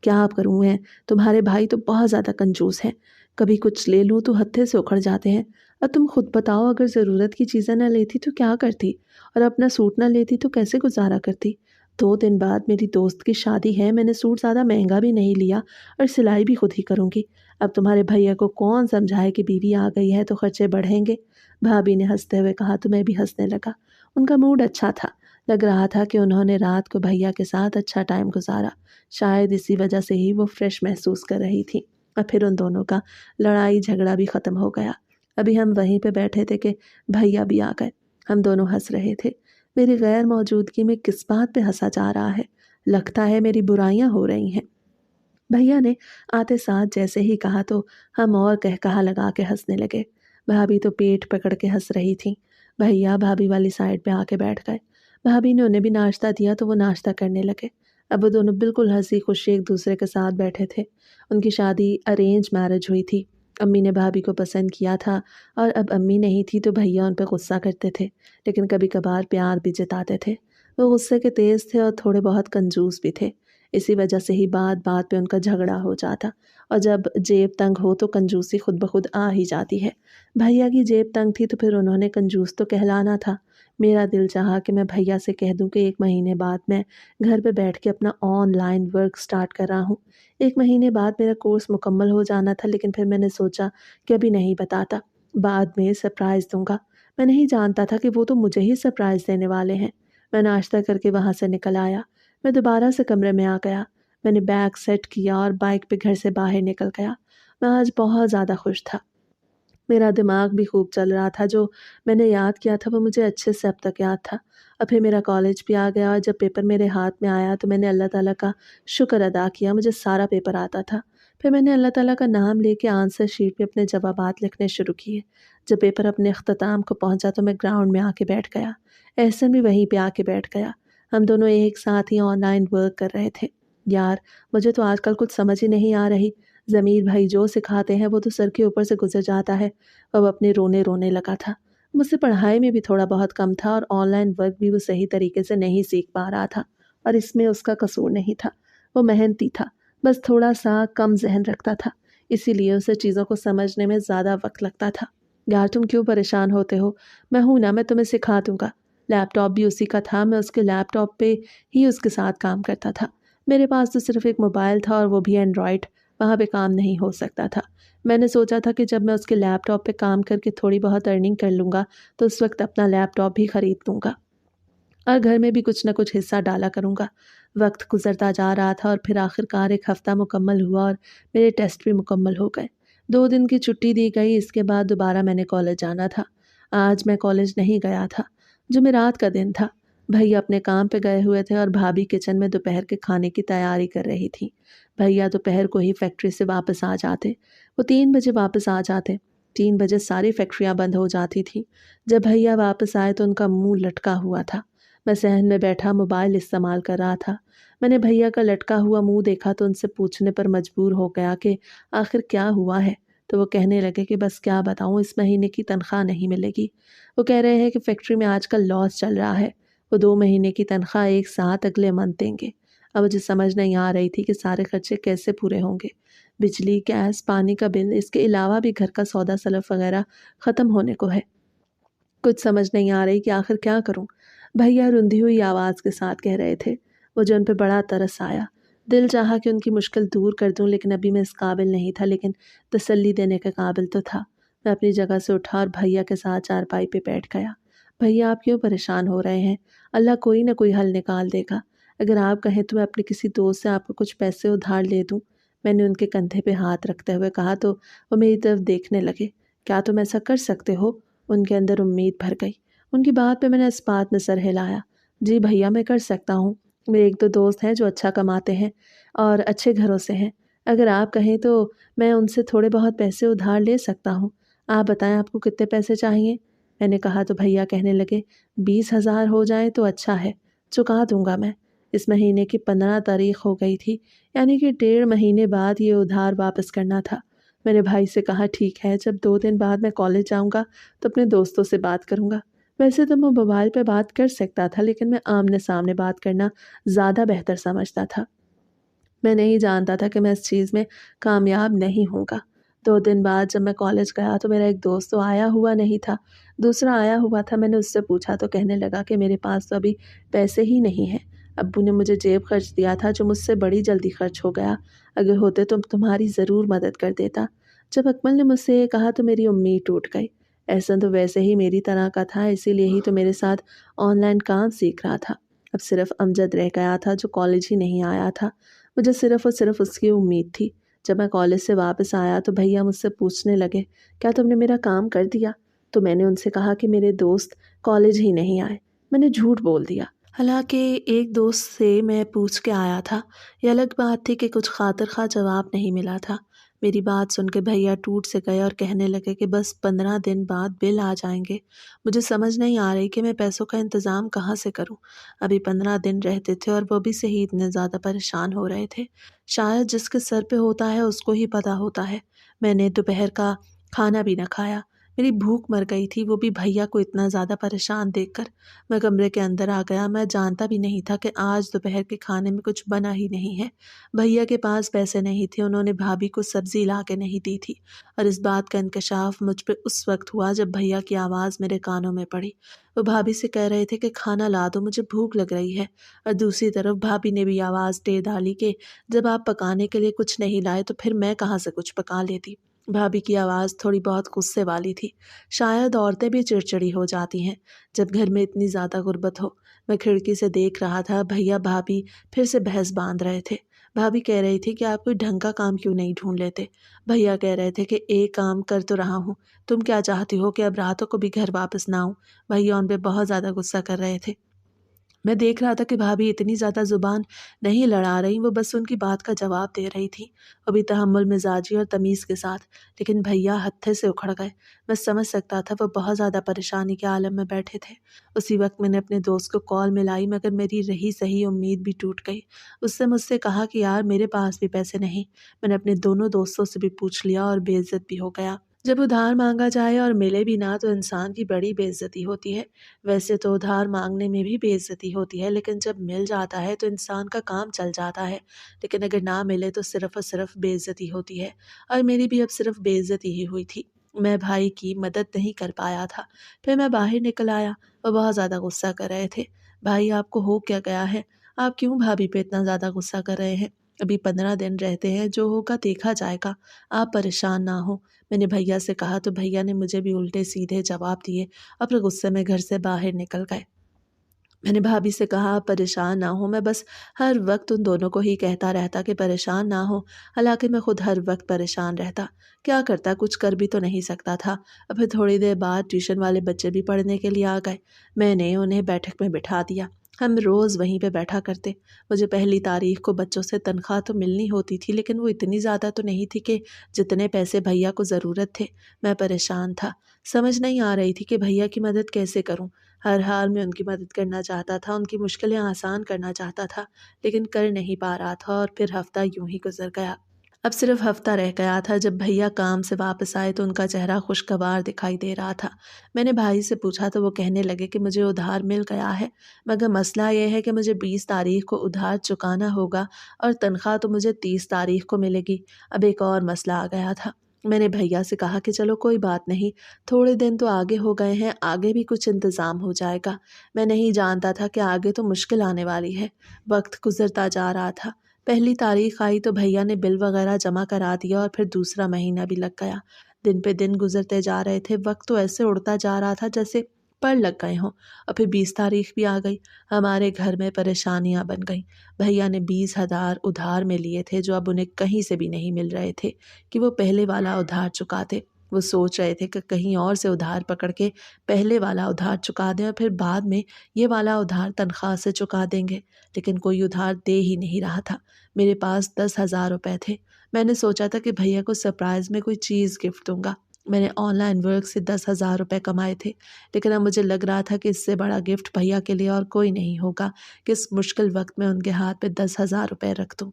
A: کیا آپ کروں میں، تمہارے بھائی تو بہت زیادہ کنجوس ہیں، کبھی کچھ لے لوں تو ہتھے سے اکھڑ جاتے ہیں۔ اور تم خود بتاؤ، اگر ضرورت کی چیزیں نہ لیتی تو کیا کرتی؟ اور اپنا سوٹ نہ لیتی تو کیسے گزارا کرتی؟ 2 دن بعد میری دوست کی شادی ہے، میں نے سوٹ زیادہ مہنگا بھی نہیں لیا اور سلائی بھی خود ہی کروں گی۔ اب تمہارے بھیا کو کون سمجھائے کہ بیوی آ گئی ہے تو خرچے بڑھیں گے؟ بھابھی نے ہنستے ہوئے کہا تو میں بھی ہنسنے لگا۔ ان کا موڈ اچھا تھا، لگ رہا تھا کہ انہوں نے رات کو بھیا کے ساتھ اچھا ٹائم گزارا، شاید اسی وجہ سے ہی وہ فریش محسوس کر رہی تھی۔ اور پھر ان دونوں کا لڑائی جھگڑا بھی ختم ہو گیا۔ ابھی ہم وہیں پہ بیٹھے تھے کہ بھیا بھی آ گئے۔ ہم دونوں ہنس رہے تھے۔ میری غیر موجودگی میں کس بات پہ ہنسا جا رہا ہے؟ لگتا ہے میری برائیاں ہو رہی ہیں۔ بھیا نے آتے ساتھ جیسے ہی کہا تو ہم اور کہا لگا کے ہنسنے لگے۔ بھابھی تو پیٹ پکڑ کے ہنس رہی تھی۔ بھیا بھابھی والی سائڈ پہ آ کے بیٹھ گئے۔ بھابھی نے انہیں بھی ناشتہ دیا تو وہ ناشتہ کرنے لگے۔ اب وہ دونوں بالکل ہنسی خوشی ایک دوسرے کے ساتھ بیٹھے تھے۔ ان کی شادی ارینج میرج ہوئی تھی۔ امی نے بھابھی کو پسند کیا تھا اور اب امی نہیں تھی تو بھیا ان پہ غصہ کرتے تھے، لیکن کبھی کبھار پیار بھی جتاتے تھے۔ وہ غصے کے تیز تھے اور تھوڑے بہت کنجوس بھی تھے، اسی وجہ سے ہی بات بات پہ ان کا جھگڑا ہو جاتا، اور جب جیب تنگ ہو تو کنجوسی خود بخود آ ہی جاتی ہے۔ بھیا کی جیب تنگ تھی تو پھر انہوں نے کنجوس تو کہلانا تھا۔ میرا دل چاہا کہ میں بھیا سے کہہ دوں کہ 1 مہینے بعد میں گھر پہ بیٹھ کے اپنا آن لائن ورک سٹارٹ کر رہا ہوں۔ 1 مہینے بعد میرا کورس مکمل ہو جانا تھا، لیکن پھر میں نے سوچا کہ ابھی نہیں بتاتا، بعد میں سرپرائز دوں گا۔ میں نہیں جانتا تھا کہ وہ تو مجھے ہی سرپرائز دینے والے ہیں۔ میں ناشتہ کر کے وہاں سے نکل آیا۔ میں دوبارہ سے کمرے میں آ گیا۔ میں نے بیگ سیٹ کیا اور بائک پہ گھر سے باہر نکل گیا۔ میں آج بہت زیادہ خوش تھا۔ میرا دماغ بھی خوب چل رہا تھا، جو میں نے یاد کیا تھا وہ مجھے اچھے سے اب تک یاد تھا۔ اور پھر میرا کالج بھی آ گیا اور جب پیپر میرے ہاتھ میں آیا تو میں نے اللہ تعالیٰ کا شکر ادا کیا، مجھے سارا پیپر آتا تھا۔ پھر میں نے اللہ تعالیٰ کا نام لے کے آنسر شیٹ پہ اپنے جوابات لکھنے شروع کیے۔ جب پیپر اپنے اختتام کو پہنچا تو میں گراؤنڈ میں آ کے بیٹھ گیا۔ احسن بھی وہیں پہ آ کے بیٹھ گیا۔ ہم دونوں ایک ساتھ ہی آن لائن ورک کر رہے تھے۔ یار، مجھے تو آج کل کچھ سمجھ ہی نہیں آ رہی۔ ضمیر بھائی جو سکھاتے ہیں وہ تو سر کے اوپر سے گزر جاتا ہے۔ اب اپنے رونے لگا تھا۔ مجھ سے پڑھائی میں بھی تھوڑا بہت کم تھا اور آن لائن ورک بھی وہ صحیح طریقے سے نہیں سیکھ پا رہا تھا، اور اس میں اس کا قصور نہیں تھا، وہ محنتی تھا، بس تھوڑا سا کم ذہن رکھتا تھا، اسی لیے اسے چیزوں کو سمجھنے میں زیادہ وقت لگتا تھا۔ یار تم کیوں پریشان ہوتے ہو؟ میں ہوں نا، میں تمہیں سکھا دوں گا۔ لیپ ٹاپ بھی اسی کا تھا، میں اس کے لیپ ٹاپ پہ ہی اس کے ساتھ کام کرتا تھا۔ میرے پاس تو صرف ایک موبائل تھا اور وہ بھی اینڈرائڈ، وہاں پہ کام نہیں ہو سکتا تھا۔ میں نے سوچا تھا کہ جب میں اس کے لیپ ٹاپ پہ کام کر کے تھوڑی بہت ارننگ کر لوں گا تو اس وقت اپنا لیپ ٹاپ بھی خرید لوں گا اور گھر میں بھی کچھ نہ کچھ حصہ ڈالا کروں گا۔ وقت گزرتا جا رہا تھا اور پھر آخر کار 1 ہفتہ مکمل ہوا اور میرے ٹیسٹ بھی مکمل ہو گئے۔ 2 دن کی چھٹی دی گئی، اس کے بعد دوبارہ میں نے کالج جانا تھا۔ آج میں کالج نہیں گیا تھا، جمعرات کا دن تھا۔ بھیا اپنے کام پہ گئے ہوئے تھے اور بھابھی کچن میں دوپہر کے کھانے کی تیاری کر رہی تھی۔ بھیا دوپہر کو ہی فیکٹری سے واپس آ جاتے، وہ 3 بجے واپس آ جاتے۔ 3 بجے ساری فیکٹریاں بند ہو جاتی تھیں۔ جب بھیا واپس آئے تو ان کا منہ لٹکا ہوا تھا۔ میں صحن میں بیٹھا موبائل استعمال کر رہا تھا۔ میں نے بھیا کا لٹکا ہوا منہ دیکھا تو ان سے پوچھنے پر مجبور ہو گیا کہ آخر کیا ہوا ہے، تو وہ کہنے لگے کہ بس کیا بتاؤں، اس مہینے کی تنخواہ نہیں ملے گی۔ وہ کہہ رہے ہیں کہ فیکٹری میں آج کل لاس چل رہا ہے، وہ 2 مہینے کی تنخواہ ایک ساتھ اگلے منتھ دیں گے۔ اب مجھے سمجھ نہیں آ رہی تھی کہ سارے خرچے کیسے پورے ہوں گے، بجلی، گیس، پانی کا بل، اس کے علاوہ بھی گھر کا سودا سلف وغیرہ ختم ہونے کو ہے۔ کچھ سمجھ نہیں آ رہی کہ آخر کیا کروں۔ بھیا رندھی ہوئی آواز کے ساتھ کہہ رہے تھے۔ مجھے ان پہ بڑا ترس آیا، دل چاہا کہ ان کی مشکل دور کر دوں، لیکن ابھی میں اس قابل نہیں تھا، لیکن تسلی دینے کے قابل تو تھا۔ میں اپنی جگہ سے اٹھا اور بھیا کے ساتھ چارپائی پہ بیٹھ گیا۔ بھیا آپ کیوں پریشان ہو رہے ہیں؟ اللہ کوئی نہ کوئی حل نکال دے گا۔ اگر آپ کہیں تو میں اپنے کسی دوست سے آپ کو کچھ پیسے ادھار لے دوں۔ میں نے ان کے کندھے پہ ہاتھ رکھتے ہوئے کہا تو وہ میری طرف دیکھنے لگے۔ کیا تم ایسا کر سکتے ہو؟ ان کے اندر امید بھر گئی۔ ان کی بات پہ میں نے اس بات میں سر ہلایا۔ جی بھیا، میں کر سکتا ہوں۔ میرے 1-2 دوست ہیں جو اچھا کماتے ہیں اور اچھے گھروں سے ہیں۔ اگر آپ کہیں تو میں ان سے تھوڑے بہت پیسے ادھار لے سکتا ہوں۔ آپ بتائیں آپ کو کتنے پیسے چاہیے؟ میں نے کہا تو بھیا کہنے لگے 20,000 ہو جائیں تو اچھا ہے، چکا دوں گا میں۔ اس مہینے کی 15 تاریخ ہو گئی تھی، یعنی کہ 1.5 مہینے بعد یہ ادھار واپس کرنا تھا۔ میں نے بھائی سے کہا ٹھیک ہے، جب 2 دن بعد میں کالج جاؤں گا تو اپنے دوستوں سے بات کروں گا۔ ویسے تو میں موبائل پہ بات کر سکتا تھا، لیکن میں آمنے سامنے بات کرنا زیادہ بہتر سمجھتا تھا۔ میں نہیں جانتا تھا کہ میں اس چیز میں کامیاب نہیں ہوں گا۔ 2 دن بعد جب میں کالج گیا تو میرا ایک دوست تو آیا ہوا نہیں تھا، دوسرا آیا ہوا تھا۔ میں نے اس سے پوچھا تو کہنے لگا کہ میرے پاس تو ابھی پیسے ہی نہیں ہیں، ابو نے مجھے جیب خرچ دیا تھا جو مجھ سے بڑی جلدی خرچ ہو گیا، اگر ہوتے تو تمہاری ضرور مدد کر دیتا۔ جب اکمل نے مجھ سے یہ کہا تو میری امید ٹوٹ گئی۔ احسن تو ویسے ہی میری طرح کا تھا، اسی لیے ہی تو میرے ساتھ آن لائن کام سیکھ رہا تھا۔ اب صرف امجد رہ گیا تھا جو کالج ہی نہیں آیا تھا۔ مجھے صرف اور صرف اس کی امید تھی۔ جب میں کالج سے واپس آیا تو بھیا مجھ سے پوچھنے لگے کیا تم نے میرا کام کر دیا؟ تو میں نے ان سے کہا کہ میرے دوست کالج ہی نہیں آئے۔ میں نے جھوٹ بول دیا، حالانکہ ایک دوست سے میں پوچھ کے آیا تھا۔ یہ الگ بات تھی کہ کچھ خاطر خواہ جواب نہیں ملا تھا۔ میری بات سن کے بھیا ٹوٹ سے گئے اور کہنے لگے کہ بس 15 دن بعد بل آ جائیں گے۔ مجھے سمجھ نہیں آ رہی کہ میں پیسوں کا انتظام کہاں سے کروں۔ ابھی 15 دن رہتے تھے اور وہ بھی صحیح اتنے زیادہ پریشان ہو رہے تھے۔ شاید جس کے سر پہ ہوتا ہے اس کو ہی پتہ ہوتا ہے۔ میں نے دوپہر کا کھانا بھی نہ کھایا، میری بھوک مر گئی تھی، وہ بھی بھیا کو اتنا زیادہ پریشان دیکھ کر۔ میں کمرے کے اندر آ گیا، میں جانتا بھی نہیں تھا کہ آج دوپہر کے کھانے میں کچھ بنا ہی نہیں ہے۔ بھیا کے پاس پیسے نہیں تھے، انہوں نے بھابھی کو سبزی لا کے نہیں دی تھی، اور اس بات کا انکشاف مجھ پہ اس وقت ہوا جب بھیا کی آواز میرے کانوں میں پڑی۔ وہ بھابھی سے کہہ رہے تھے کہ کھانا لا دو، مجھے بھوک لگ رہی ہے، اور دوسری طرف بھابھی نے بھی آواز دے ڈالی کہ جب آپ پکانے کے لیے کچھ نہیں لائے تو پھر میں کہاں سے کچھ پکا لیتی۔ بھابھی کی آواز تھوڑی بہت غصے والی تھی۔ شاید عورتیں بھی چڑچڑی ہو جاتی ہیں جب گھر میں اتنی زیادہ غربت ہو۔ میں کھڑکی سے دیکھ رہا تھا، بھیا بھابھی پھر سے بحث باندھ رہے تھے۔ بھابھی کہہ رہی تھی کہ آپ کوئی ڈھنگ کا کام کیوں نہیں ڈھونڈ لیتے؟ بھیا کہہ رہے تھے کہ ایک کام کر تو رہا ہوں، تم کیا چاہتی ہو کہ اب راتوں کو بھی گھر واپس نہ آؤں؟ بھیا ان پہ بہت زیادہ غصہ کر رہے تھے۔ میں دیکھ رہا تھا کہ بھابھی اتنی زیادہ زبان نہیں لڑا رہی، وہ بس ان کی بات کا جواب دے رہی تھی، وہ بھی تحمل مزاجی اور تمیز کے ساتھ۔ لیکن بھیا ہتھے سے اکھڑ گئے۔ میں سمجھ سکتا تھا وہ بہت زیادہ پریشانی کے عالم میں بیٹھے تھے۔ اسی وقت میں نے اپنے دوست کو کال ملائی، مگر میری رہی صحیح امید بھی ٹوٹ گئی۔ اس نے مجھ سے کہا کہ یار میرے پاس بھی پیسے نہیں۔ میں نے اپنے دونوں دوستوں سے بھی پوچھ لیا اور بے عزت بھی ہو گیا۔ جب ادھار مانگا جائے اور ملے بھی نہ تو انسان کی بڑی بے عزتی ہوتی ہے۔ ویسے تو ادھار مانگنے میں بھی بے عزتی ہوتی ہے، لیکن جب مل جاتا ہے تو انسان کا کام چل جاتا ہے، لیکن اگر نہ ملے تو صرف اور صرف بے عزتی ہوتی ہے، اور میری بھی اب صرف بے عزتی ہی ہوئی تھی۔ میں بھائی کی مدد نہیں کر پایا تھا۔ پھر میں باہر نکل آیا، وہ بہت زیادہ غصہ کر رہے تھے۔ بھائی آپ کو ہو کیا گیا ہے؟ آپ کیوں بھابھی پہ اتنا زیادہ غصہ کر رہے ہیں؟ ابھی 15 دن رہتے ہیں، جو ہوگا دیکھا جائے گا، آپ پریشان نہ ہو۔ میں نے بھیا سے کہا تو بھیا نے مجھے بھی الٹے سیدھے جواب دیے اور پھر غصے میں گھر سے باہر نکل گئے۔ میں نے بھابھی سے کہا آپ پریشان نہ ہو، میں بس ہر وقت ان دونوں کو ہی کہتا رہتا کہ پریشان نہ ہو، حالانکہ میں خود ہر وقت پریشان رہتا۔ کیا کرتا، کچھ کر بھی تو نہیں سکتا تھا۔ اور پھر تھوڑی دیر بعد ٹیوشن والے بچے بھی پڑھنے کے لیے آ گئے۔ میں نے انہیں بیٹھک میں بٹھا دیا، ہم روز وہیں پہ بیٹھا کرتے۔ مجھے 1 تاریخ کو بچوں سے تنخواہ تو ملنی ہوتی تھی، لیکن وہ اتنی زیادہ تو نہیں تھی کہ جتنے پیسے بھیا کو ضرورت تھے۔ میں پریشان تھا، سمجھ نہیں آ رہی تھی کہ بھیا کی مدد کیسے کروں۔ ہر حال میں ان کی مدد کرنا چاہتا تھا، ان کی مشکلیں آسان کرنا چاہتا تھا، لیکن کر نہیں پا رہا تھا، اور پھر ہفتہ یوں ہی گزر گیا۔ اب صرف ہفتہ رہ گیا تھا۔ جب بھیا کام سے واپس آئے تو ان کا چہرہ خوشگوار دکھائی دے رہا تھا۔ میں نے بھائی سے پوچھا تو وہ کہنے لگے کہ مجھے ادھار مل گیا ہے، مگر مسئلہ یہ ہے کہ مجھے 20 تاریخ کو ادھار چکانا ہوگا، اور تنخواہ تو مجھے 30 تاریخ کو ملے گی۔ اب ایک اور مسئلہ آ گیا تھا۔ میں نے بھیا سے کہا کہ چلو کوئی بات نہیں، تھوڑے دن تو آگے ہو گئے ہیں، آگے بھی کچھ انتظام ہو جائے گا۔ میں نہیں جانتا تھا کہ آگے تو مشکل آنے والی ہے۔ وقت گزرتا جا رہا تھا۔ 1 تاریخ آئی تو بھیا نے بل وغیرہ جمع کرا دیا، اور پھر دوسرا مہینہ بھی لگ گیا۔ دن پہ دن گزرتے جا رہے تھے، وقت تو ایسے اڑتا جا رہا تھا جیسے پڑ لگ گئے ہوں، اور پھر 20 تاریخ بھی آ گئی۔ ہمارے گھر میں پریشانیاں بن گئیں۔ بھیا نے 20,000 ادھار میں لیے تھے جو اب انہیں کہیں سے بھی نہیں مل رہے تھے کہ وہ پہلے والا ادھار چکاتے۔ وہ سوچ رہے تھے کہ کہیں اور سے ادھار پکڑ کے پہلے والا ادھار چکا دیں، اور پھر بعد میں یہ والا ادھار تنخواہ سے چکا دیں گے، لیکن کوئی ادھار دے ہی نہیں رہا تھا۔ میرے پاس 10,000 روپے تھے۔ میں نے سوچا تھا کہ بھیا کو سرپرائز میں کوئی چیز گفٹ دوں گا، میں نے آن لائن ورک سے 10,000 روپے کمائے تھے، لیکن اب مجھے لگ رہا تھا کہ اس سے بڑا گفٹ بھیا کے لیے اور کوئی نہیں ہوگا کہ اس مشکل وقت میں ان کے ہاتھ پہ 10,000 روپے رکھ دوں۔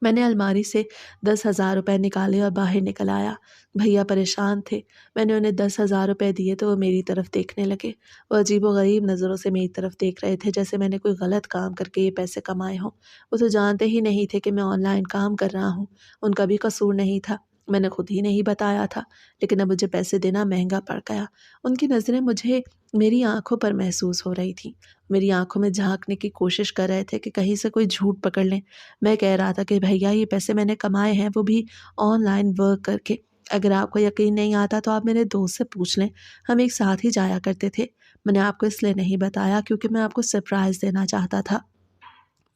A: میں نے الماری سے 10,000 روپے نکالے اور باہر نکل آیا۔ بھیا پریشان تھے۔ میں نے انہیں 10,000 روپے دیے تو وہ میری طرف دیکھنے لگے۔ وہ عجیب و غریب نظروں سے میری طرف دیکھ رہے تھے، جیسے میں نے کوئی غلط کام کر کے یہ پیسے کمائے ہوں۔ وہ تو جانتے ہی نہیں تھے کہ میں آن لائن کام کر رہا ہوں۔ ان کا بھی قصور نہیں تھا، میں نے خود ہی نہیں بتایا تھا، لیکن اب مجھے پیسے دینا مہنگا پڑ گیا۔ ان کی نظریں مجھے میری آنکھوں پر محسوس ہو رہی تھیں، میری آنکھوں میں جھانکنے کی کوشش کر رہے تھے کہ کہیں سے کوئی جھوٹ پکڑ لیں۔ میں کہہ رہا تھا کہ بھیا یہ پیسے میں نے کمائے ہیں، وہ بھی آن لائن ورک کر کے۔ اگر آپ کو یقین نہیں آتا تو آپ میرے دوست سے پوچھ لیں، ہم ایک ساتھ ہی جایا کرتے تھے۔ میں نے آپ کو اس لیے نہیں بتایا کیونکہ میں آپ کو سرپرائز دینا چاہتا تھا۔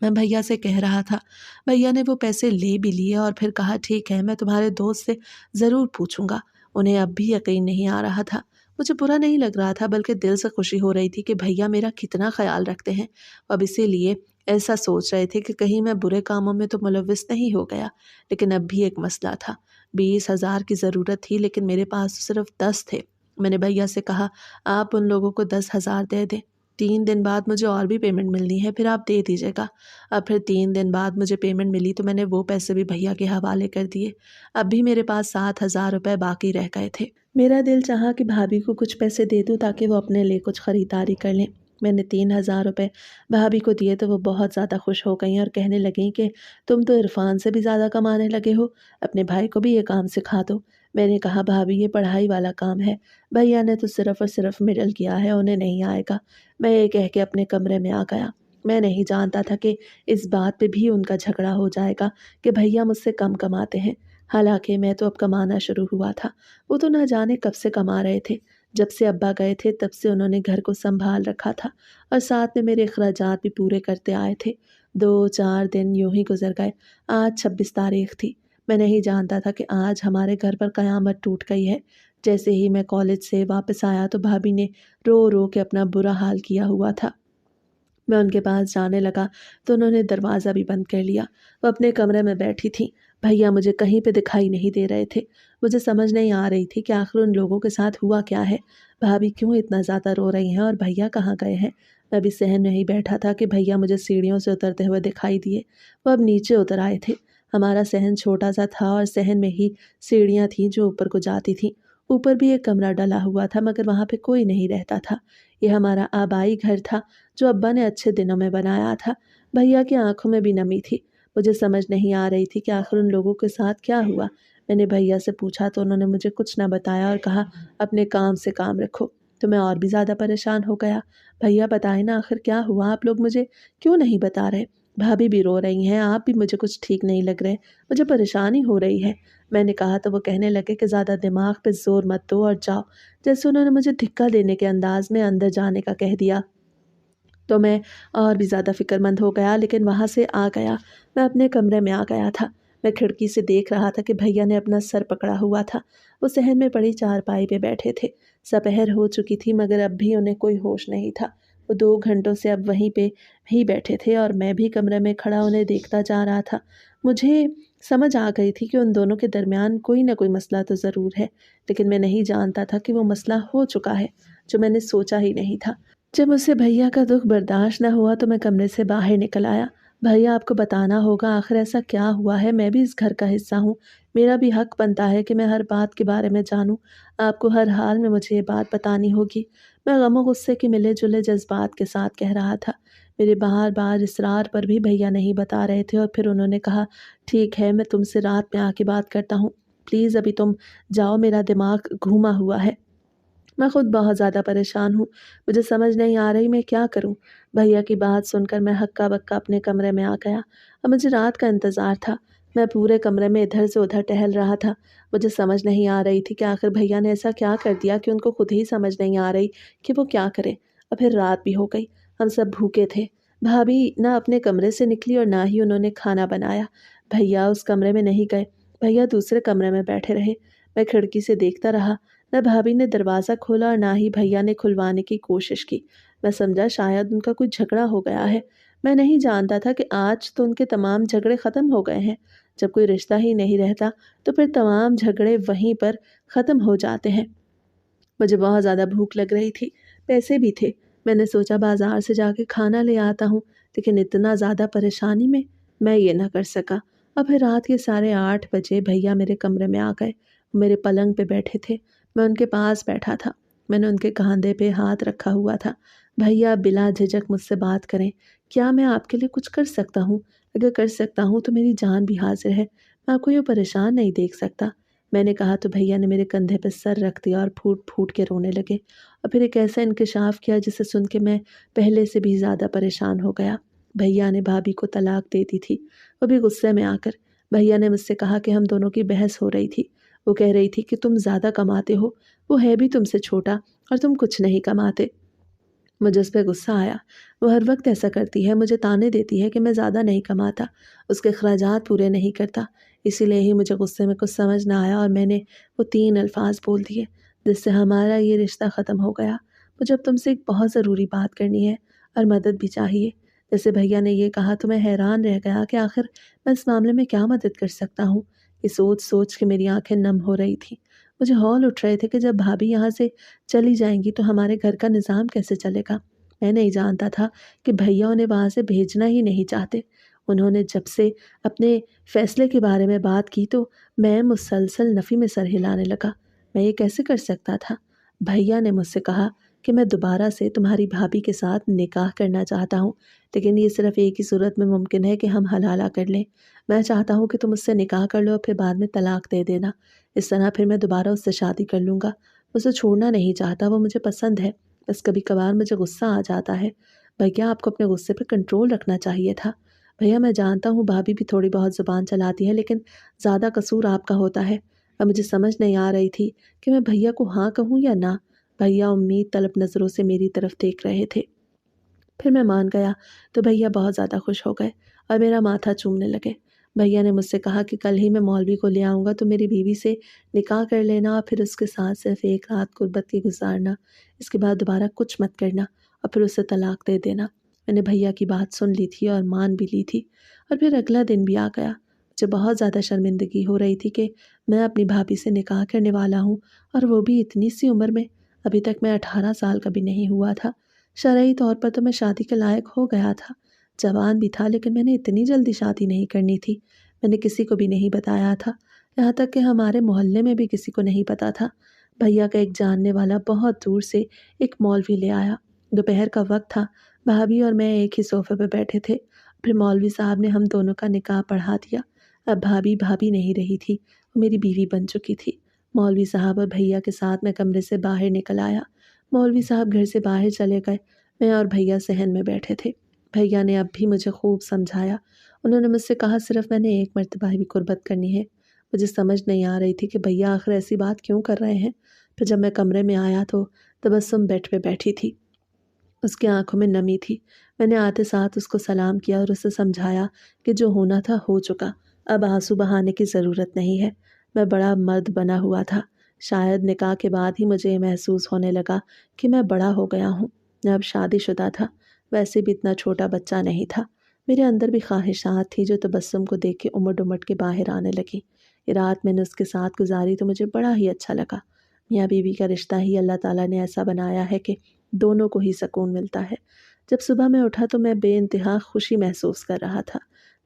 A: میں بھیا سے کہہ رہا تھا۔ بھیا نے وہ پیسے لے بھی لیے اور پھر کہا ٹھیک ہے، میں تمہارے دوست سے ضرور پوچھوں گا۔ انہیں اب بھی یقین نہیں آ رہا تھا۔ مجھے برا نہیں لگ رہا تھا، بلکہ دل سے خوشی ہو رہی تھی کہ بھیا میرا کتنا خیال رکھتے ہیں۔ اب اسی لیے ایسا سوچ رہے تھے کہ کہیں میں برے کاموں میں تو ملوث نہیں ہو گیا۔ لیکن اب بھی ایک مسئلہ تھا۔ 20,000 کی ضرورت تھی، لیکن میرے پاس صرف 10 تھے۔ میں نے بھیا سے کہا آپ ان لوگوں کو 10,000 دے دیں، 3 دن بعد مجھے اور بھی پیمنٹ ملنی ہے، پھر آپ دے دیجیے گا۔ اب پھر 3 دن بعد مجھے پیمنٹ ملی تو میں نے وہ پیسے بھی بھیا کے حوالے کر دیے۔ اب بھی میرے پاس 7,000 روپے باقی رہ گئے تھے۔ میرا دل چاہا کہ بھابھی کو کچھ پیسے دے دوں تاکہ وہ اپنے لیے کچھ خریداری کر لیں۔ میں نے 3,000 روپے بھابھی کو دیے تو وہ بہت زیادہ خوش ہو گئیں اور کہنے لگیں کہ تم تو عرفان سے بھی زیادہ کمانے لگے ہو، اپنے بھائی کو بھی یہ کام سکھا دو۔ میں نے کہا بھابھی یہ پڑھائی والا کام ہے، بھیا نے تو صرف اور صرف مڈل کیا ہے، انہیں نہیں آئے گا۔ میں یہ کہہ کے اپنے کمرے میں آ گیا۔ میں نہیں جانتا تھا کہ اس بات پہ بھی ان کا جھگڑا ہو جائے گا کہ بھیا مجھ سے کم کماتے ہیں، حالانکہ میں تو اب کمانا شروع ہوا تھا۔ وہ تو نہ جانے کب سے کما رہے تھے، جب سے ابا گئے تھے تب سے انہوں نے گھر کو سنبھال رکھا تھا اور ساتھ میں میرے اخراجات بھی پورے کرتے آئے تھے۔ 2-4 دن یوں ہی گزر گئے۔ آج 26 تاریخ تھی۔ میں نہیں جانتا تھا کہ آج ہمارے گھر پر قیامت ٹوٹ گئی ہے۔ جیسے ہی میں کالج سے واپس آیا تو بھابھی نے رو رو کے اپنا برا حال کیا ہوا تھا۔ میں ان کے پاس جانے لگا تو انہوں نے دروازہ بھی بند کر لیا۔ وہ اپنے کمرے میں بیٹھی تھیں۔ بھیا مجھے کہیں پہ دکھائی نہیں دے رہے تھے۔ مجھے سمجھ نہیں آ رہی تھی کہ آخر ان لوگوں کے ساتھ ہوا کیا ہے، بھابھی کیوں اتنا زیادہ رو رہی ہیں اور بھیا کہاں گئے ہیں۔ میں بھی صحن میں ہی بیٹھا تھا کہ بھیا مجھے سیڑھیوں سے اترتے ہوئے دکھائی دیے۔ وہ اب نیچے اتر آئے تھے۔ ہمارا صحن چھوٹا سا تھا اور صحن میں ہی سیڑھیاں تھیں جو اوپر کو جاتی تھیں۔ اوپر بھی ایک کمرہ ڈلا ہوا تھا مگر وہاں پہ کوئی نہیں رہتا تھا۔ یہ ہمارا آبائی گھر تھا جو ابا نے اچھے دنوں میں بنایا تھا۔ بھیا کی آنکھوں میں بھی نمی تھی۔ مجھے سمجھ نہیں آ رہی تھی کہ آخر ان لوگوں کے ساتھ کیا ہوا۔ میں نے بھیا سے پوچھا تو انہوں نے مجھے کچھ نہ بتایا اور کہا اپنے کام سے کام رکھو۔ تو میں اور بھی زیادہ پریشان ہو گیا۔ بھیا بتائیں نا آخر کیا ہوا، آپ لوگ مجھے کیوں نہیں بتا رہے؟ بھابھی بھی رو رہی ہیں، آپ بھی مجھے کچھ ٹھیک نہیں لگ رہے، مجھے پریشانی ہو رہی ہے۔ میں نے کہا تو وہ کہنے لگے کہ زیادہ دماغ پہ زور مت دو اور جاؤ، جیسے انہوں نے مجھے دھکا دینے کے انداز میں اندر جانے کا کہہ دیا۔ تو میں اور بھی زیادہ فکر مند ہو گیا، لیکن وہاں سے آ گیا۔ میں اپنے کمرے میں آ گیا تھا۔ میں کھڑکی سے دیکھ رہا تھا کہ بھیا نے اپنا سر پکڑا ہوا تھا۔ وہ صحن میں پڑی چارپائی پہ بیٹھے تھے۔ سپہر ہو چکی تھی مگر اب بھی انہیں کوئی ہوش نہیں تھا۔ وہ 2 گھنٹوں سے اب وہیں پہ ہی بیٹھے تھے اور میں بھی کمرے میں کھڑا انہیں دیکھتا جا رہا تھا۔ مجھے سمجھ آ گئی تھی کہ ان دونوں کے درمیان کوئی نہ کوئی مسئلہ تو ضرور ہے، لیکن میں نہیں جانتا تھا کہ وہ مسئلہ ہو چکا ہے، جو میں نے سوچا ہی نہیں تھا۔ جب مجھ سے بھیا کا دکھ برداشت نہ ہوا تو میں کمرے سے باہر نکل آیا۔ بھیا آپ کو بتانا ہوگا آخر ایسا کیا ہوا ہے، میں بھی اس گھر کا حصہ ہوں، میرا بھی حق بنتا ہے کہ میں ہر بات کے بارے میں جانوں۔ آپ کو ہر حال میں مجھے یہ بات بتانی ہوگی۔ میں غم و غصے کے ملے جلے جذبات کے ساتھ کہہ رہا تھا۔ میرے بار بار اصرار پر بھی بھیا نہیں بتا رہے تھے اور پھر انہوں نے کہا ٹھیک ہے میں تم سے رات میں آ کے بات کرتا ہوں، پلیز ابھی تم جاؤ، میرا دماغ گھوما ہوا ہے۔ میں خود بہت زیادہ پریشان ہوں، مجھے سمجھ نہیں آ رہی میں کیا کروں۔ بھیا کی بات سن کر میں ہکا بکا اپنے کمرے میں آ گیا۔ اب مجھے رات کا انتظار تھا۔ میں پورے کمرے میں ادھر سے ادھر ٹہل رہا تھا۔ مجھے سمجھ نہیں آ رہی تھی کہ آخر بھیا نے ایسا کیا کر دیا کہ ان کو خود ہی سمجھ نہیں آ رہی کہ وہ کیا کرے۔ اور پھر رات بھی ہو گئی، ہم سب بھوکے تھے۔ بھابھی نہ اپنے کمرے سے نکلی اور نہ ہی انہوں نے کھانا بنایا۔ بھیا اس کمرے میں نہیں گئے، بھیا دوسرے کمرے میں بیٹھے رہے۔ میں کھڑکی سے دیکھتا رہا، نہ بھابھی نے دروازہ کھولا اور نہ ہی بھیا نے کھلوانے کی کوشش کی۔ میں سمجھا شاید ان کا کوئی جھگڑا ہو گیا ہے۔ میں نہیں جانتا تھا کہ آج تو ان کے تمام جھگڑے ختم ہو گئے ہیں۔ جب کوئی رشتہ ہی نہیں رہتا تو پھر تمام جھگڑے وہیں پر ختم ہو جاتے ہیں۔ مجھے بہت زیادہ بھوک لگ رہی تھی، پیسے بھی تھے۔ میں نے سوچا بازار سے جا کے کھانا لے آتا ہوں، لیکن اتنا زیادہ پریشانی میں یہ نہ کر سکا۔ اور پھر رات کے 8:30 بجے بھیا میرے کمرے میں آ گئے۔ میرے پلنگ پہ بیٹھے تھے، میں ان کے پاس بیٹھا تھا۔ میں نے ان کے کاندھے پہ ہاتھ رکھا ہوا تھا۔ بھیا بلا جھجک مجھ سے بات کریں، کیا میں آپ کے لیے کچھ کر سکتا ہوں؟ اگر کر سکتا ہوں تو میری جان بھی حاضر ہے، میں آپ کو یہ پریشان نہیں دیکھ سکتا۔ میں نے کہا تو بھیا نے میرے کندھے پہ سر رکھ دیا اور پھوٹ پھوٹ کے رونے لگے، اور پھر ایک ایسا انکشاف کیا جسے سن کے میں پہلے سے بھی زیادہ پریشان ہو گیا۔ بھیا نے بھابھی کو طلاق دے دی تھی، وہ بھی غصے میں آ کر۔ بھیا نے مجھ سے کہا کہ ہم دونوں کی بحث ہو رہی تھی۔ وہ کہہ رہی تھی کہ تم زیادہ کماتے ہو، وہ ہے بھی تم سے چھوٹا اور تم کچھ نہیں کماتے۔ مجھے اس پہ غصہ آیا۔ وہ ہر وقت ایسا کرتی ہے، مجھے طعنے دیتی ہے کہ میں زیادہ نہیں کماتا، اس کے اخراجات پورے نہیں کرتا۔ اسی لیے ہی مجھے غصے میں کچھ سمجھ نہ آیا اور میں نے وہ 3 الفاظ بول دیے جس سے ہمارا یہ رشتہ ختم ہو گیا۔ مجھے اب تم سے ایک بہت ضروری بات کرنی ہے اور مدد بھی چاہیے۔ جیسے بھیا نے یہ کہا تو میں حیران رہ گیا کہ آخر میں اس معاملے میں کیا مدد کر سکتا ہوں۔ یہ سوچ سوچ کے میری آنکھیں نم ہو رہی تھیں۔ مجھے ہول اٹھ رہے تھے کہ جب بھابھی یہاں سے چلی جائیں گی تو ہمارے گھر کا نظام کیسے چلے گا۔ میں نہیں جانتا تھا کہ بھیا انہیں وہاں سے بھیجنا ہی نہیں چاہتے۔ انہوں نے جب سے اپنے فیصلے کے بارے میں بات کی تو میں مسلسل نفی میں سر ہلانے لگا۔ میں یہ کیسے کر سکتا تھا؟ بھیا نے مجھ سے کہا کہ میں دوبارہ سے تمہاری بھابھی کے ساتھ نکاح کرنا چاہتا ہوں، لیکن یہ صرف ایک ہی صورت میں ممکن ہے کہ ہم حلالہ کر لیں۔ میں چاہتا ہوں کہ تم اس سے نکاح کر لو اور پھر بعد میں طلاق دے دینا۔ اس طرح پھر میں دوبارہ اس سے شادی کر لوں گا۔ اسے چھوڑنا نہیں چاہتا، وہ مجھے پسند ہے، بس کبھی کبھار مجھے غصہ آ جاتا ہے۔ بھیا آپ کو اپنے غصے پہ کنٹرول رکھنا چاہیے تھا۔ بھیا میں جانتا ہوں بھابھی بھی تھوڑی بہت زبان چلاتی ہے، لیکن زیادہ قصور آپ کا ہوتا ہے۔ اب مجھے سمجھ نہیں آ رہی تھی کہ میں بھیا کو ہاں کہوں یا نہ۔ بھیا امید طلب نظروں سے میری طرف دیکھ رہے تھے۔ پھر میں مان گیا تو بھیا بہت زیادہ خوش ہو گئے اور میرا ماتھا چومنے لگے۔ بھیا نے مجھ سے کہا کہ کل ہی میں مولوی کو لے آؤں گا تو میری بیوی سے نکاح کر لینا اور پھر اس کے ساتھ صرف ایک رات غربت کی گزارنا، اس کے بعد دوبارہ کچھ مت کرنا اور پھر اسے طلاق دے دینا۔ میں نے بھیا کی بات سن لی تھی اور مان بھی لی تھی، اور پھر اگلا دن بھی آ گیا۔ مجھے بہت زیادہ شرمندگی ہو رہی تھی کہ میں اپنی بھابھی سے نکاح کرنے والا ہوں، اور وہ بھی اتنی سی عمر میں۔ ابھی تک میں 18 سال کا بھی نہیں ہوا تھا۔ شرعی طور پر تو میں شادی کے لائق ہو گیا تھا، جوان بھی تھا، لیکن میں نے اتنی جلدی شادی نہیں کرنی تھی۔ میں نے کسی کو بھی نہیں بتایا تھا، یہاں تک کہ ہمارے محلے میں بھی کسی کو نہیں پتا تھا۔ بھیا کا ایک جاننے والا بہت دور سے ایک مولوی لے آیا۔ دوپہر کا وقت تھا، بھابھی اور میں ایک ہی صوفے پہ بیٹھے تھے۔ پھر مولوی صاحب نے ہم دونوں کا نکاح پڑھا دیا۔ اب بھابھی نہیں رہی تھی، وہ میری بیوی بن چکی تھی۔ مولوی صاحب اور بھیا کے ساتھ میں کمرے سے باہر نکل آیا۔ مولوی صاحب گھر سے باہر چلے گئے، میں اور بھیا صحن میں بیٹھے تھے۔ بھیا نے اب بھی مجھے خوب سمجھایا۔ انہوں نے مجھ سے کہا صرف میں نے ایک مرتبہ ہی قربت کرنی ہے۔ مجھے سمجھ نہیں آ رہی تھی کہ بھیا آخر ایسی بات کیوں کر رہے ہیں۔ پھر جب میں کمرے میں آیا تو تبسم بیڈ پہ بیٹھی تھی، اس کی آنکھوں میں نمی تھی۔ میں نے آتے ساتھ اس کو سلام کیا اور اسے سمجھایا کہ جو ہونا تھا ہو چکا، اب آنسو بہانے کی ضرورت نہیں ہے۔ میں بڑا مرد بنا ہوا تھا۔ شاید نکاح کے بعد ہی مجھے یہ محسوس ہونے لگا کہ میں بڑا ہو گیا ہوں۔ میں اب شادی شدہ تھا، ویسے بھی اتنا چھوٹا بچہ نہیں تھا۔ میرے اندر بھی خواہشات تھی جو تبسم کو دیکھ کے امٹ امٹ کے باہر آنے لگی۔ یہ رات میں نے اس کے ساتھ گزاری تو مجھے بڑا ہی اچھا لگا۔ میاں بیوی کا رشتہ ہی اللہ تعالیٰ نے ایسا بنایا ہے کہ دونوں کو ہی سکون ملتا ہے۔ جب صبح میں اٹھا تو میں بے انتہا خوشی محسوس کر رہا تھا۔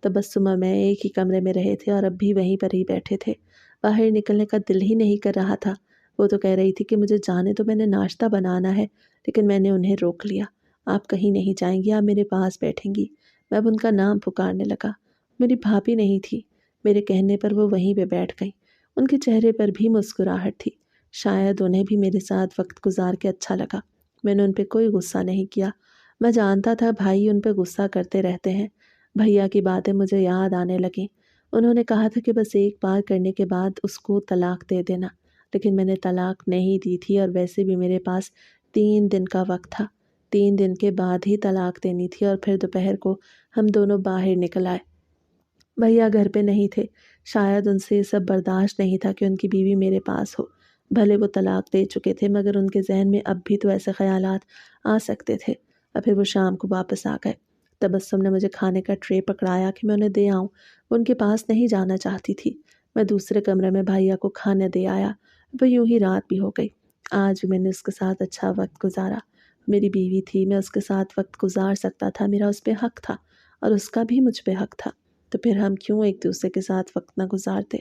A: تبسم اور میں ایک ہی کمرے میں رہے تھے اور اب بھی وہیں پر ہی بیٹھے تھے۔ باہر نکلنے کا دل ہی نہیں کر رہا تھا۔ وہ تو کہہ رہی تھی کہ مجھے جانے تو، میں نے ناشتہ بنانا ہے، لیکن میں نے انہیں روک لیا۔ آپ کہیں نہیں جائیں گی، آپ میرے پاس بیٹھیں گی۔ میں اب ان کا نام پکارنے لگا۔ میری بھابھی نہیں تھی، میرے کہنے پر وہ وہیں پہ بیٹھ گئیں۔ ان کے چہرے پر بھی مسکراہٹ تھی، شاید انہیں بھی میرے ساتھ وقت گزار کے اچھا لگا۔ میں نے ان پہ کوئی غصہ نہیں کیا۔ میں جانتا تھا بھائی ان پہ غصہ کرتے رہتے ہیں۔ بھیا کی باتیں مجھے یاد آنے لگیں۔ انہوں نے کہا تھا کہ بس ایک بار کرنے کے بعد اس کو طلاق دے دینا، لیکن میں نے طلاق نہیں دی تھی، اور ویسے بھی میرے پاس 3 دن کا وقت تھا۔ 3 دن کے بعد ہی طلاق دینی تھی، اور پھر دوپہر کو ہم دونوں باہر نکل آئے۔ بھیا گھر پہ نہیں تھے، شاید ان سے یہ سب برداشت نہیں تھا کہ ان کی بیوی میرے پاس ہو۔ بھلے وہ طلاق دے چکے تھے مگر ان کے ذہن میں اب بھی تو ایسے خیالات آ سکتے تھے۔ اور پھر وہ شام کو واپس آ گئے۔ تبسم نے مجھے کھانے کا ٹرے پکڑایا کہ میں انہیں دے آؤں۔ وہ ان کے پاس نہیں جانا چاہتی تھی۔ میں دوسرے کمرے میں بھائیا کو کھانا دے آیا۔ وہ یوں ہی رات بھی ہو گئی۔ آج بھی میں نے اس کے ساتھ اچھا وقت گزارا۔ میری بیوی تھی، میں اس کے ساتھ وقت گزار سکتا تھا، میرا اس پہ حق تھا اور اس کا بھی مجھ پہ حق تھا، تو پھر ہم کیوں ایک دوسرے کے ساتھ وقت نہ گزارتے؟